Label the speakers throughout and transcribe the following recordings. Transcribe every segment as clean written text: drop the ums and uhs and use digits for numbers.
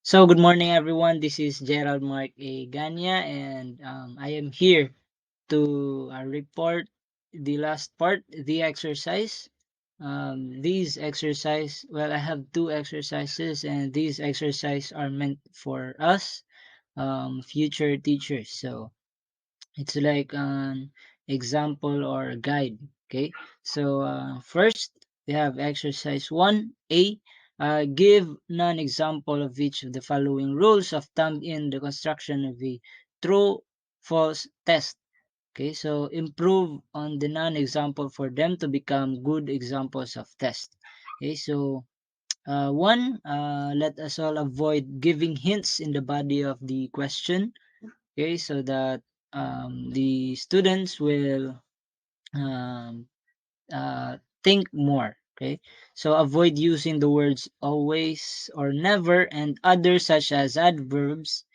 Speaker 1: So, good morning, everyone. This is Gerald Mark A. Ganya, and I am here to report the last part, the exercise. These exercise, well, I have two exercises, and these exercises are meant for us, future teachers. So, it's like an example or a guide. Okay. So first we have exercise 1A. Give non-example of each of the following rules of thumb in the construction of a true false test. Okay, so improve on the non-example for them to become good examples of test. Okay, so one, let us all avoid giving hints in the body of the question. Okay, so that the students will um, think more. Okay, so avoid using the words always or never and others such as adverbs,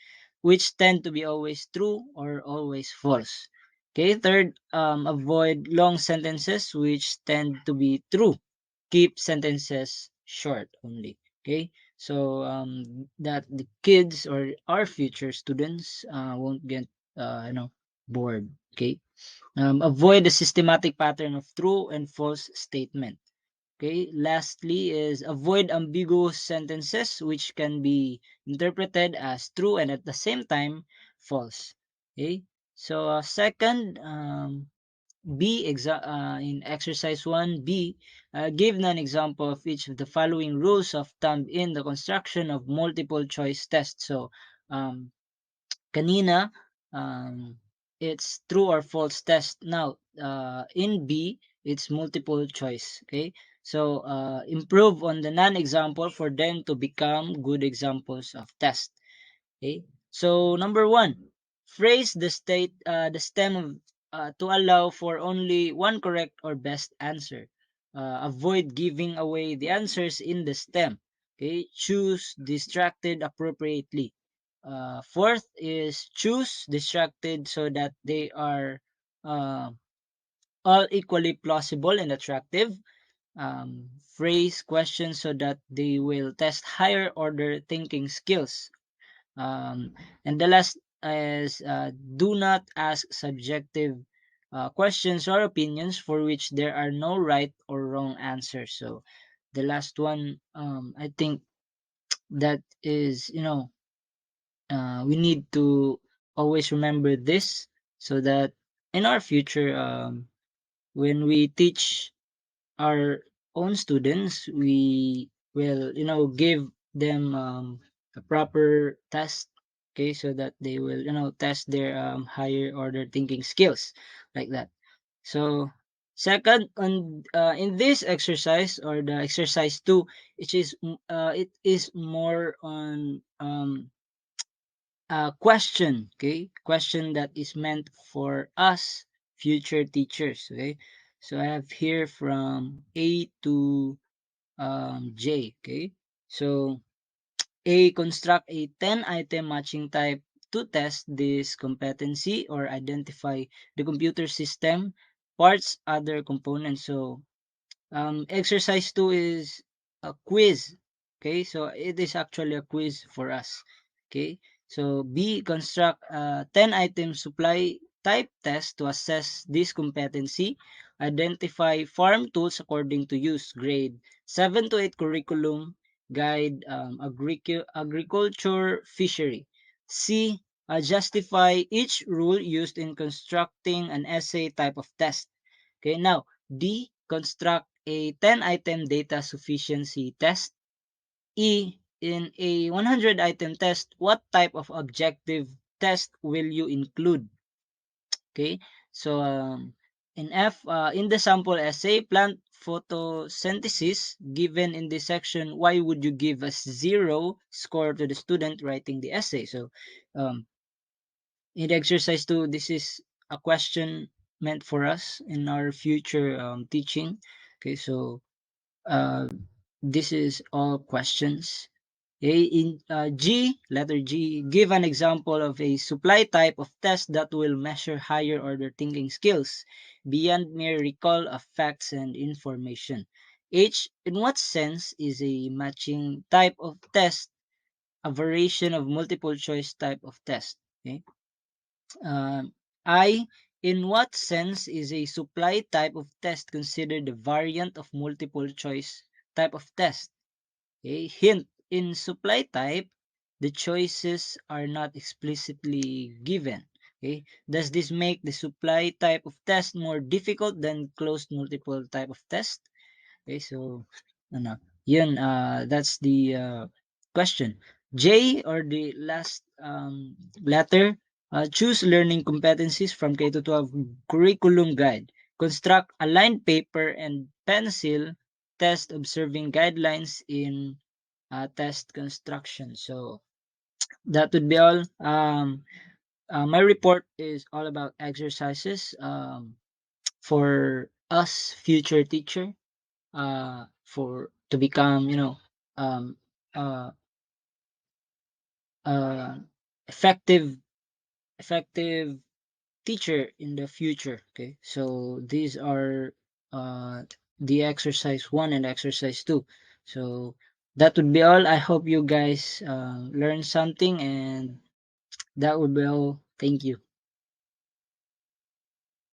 Speaker 1: which tend to be always true or always false. Okay, third, avoid long sentences which tend to be true. Keep sentences short only. Okay, so that the kids or our future students won't get bored. Okay, avoid the systematic pattern of true and false statement. Okay, lastly is avoid ambiguous sentences which can be interpreted as true and at the same time false. Okay, so second, in exercise 1B, give an example of each of the following rules of thumb in the construction of multiple choice tests. So, um, kanina, it's true or false test. Now, in B, it's multiple choice. Okay, so improve on the non-example for them to become good examples of test. Okay, so number one, phrase the stem of, to allow for only one correct or best answer. Avoid giving away the answers in the stem. Okay, choose distracted appropriately. Fourth is choose distracted so that they are uh, all equally plausible and attractive. Phrase questions so that they will test higher order thinking skills. And the last is do not ask subjective questions or opinions for which there are no right or wrong answers. So the last one, I think that is, we need to always remember this so that in our future, when we teach our own students, we will, give them a proper test, okay, so that they will, test their higher order thinking skills like that. So, second, on in this exercise or the exercise 2, it is more on a question, okay? Question that is meant for us future teachers, okay? So I have here from A to J, okay? So A, construct a 10-item matching type to test this competency or identify the computer system, parts, other components. So exercise 2 is a quiz. Okay, so it is actually a quiz for us. Okay, so B, construct a 10-item supply type test to assess this competency. Identify farm tools according to use. Grade 7 to 8 curriculum. Guide agriculture fishery. C, justify each rule used in constructing an essay type of test. Okay, now D, construct a 10-item data sufficiency test. E, in a 100-item test, what type of objective test will you include? Okay, so in F, in the sample essay, plant photosynthesis given in this section, why would you give a 0 score to the student writing the essay? So um, in exercise 2, this is a question meant for us in our future teaching. Okay, so uh, this is all questions. Okay, in letter G, give an example of a supply type of test that will measure higher order thinking skills beyond mere recall of facts and information. H, in what sense is a matching type of test a variation of multiple choice type of test. Okay. I, in what sense is a supply type of test considered a variant of multiple choice type of test? Okay. Hint, in supply type, the choices are not explicitly given. Okay. Does this make the supply type of test more difficult than closed multiple type of test? Okay, so ano, yun, that's the question. J, or the last letter, choose learning competencies from K to 12 curriculum guide. Construct a lined paper and pencil test observing guidelines in test construction. So that would be all. My report is all about exercises for us future teacher, for to become, um uh uh effective effective teacher in the future. Okay, so these are the exercise 1 and exercise 2. So that would be all. I hope you guys learn something, and that would be all. Thank you.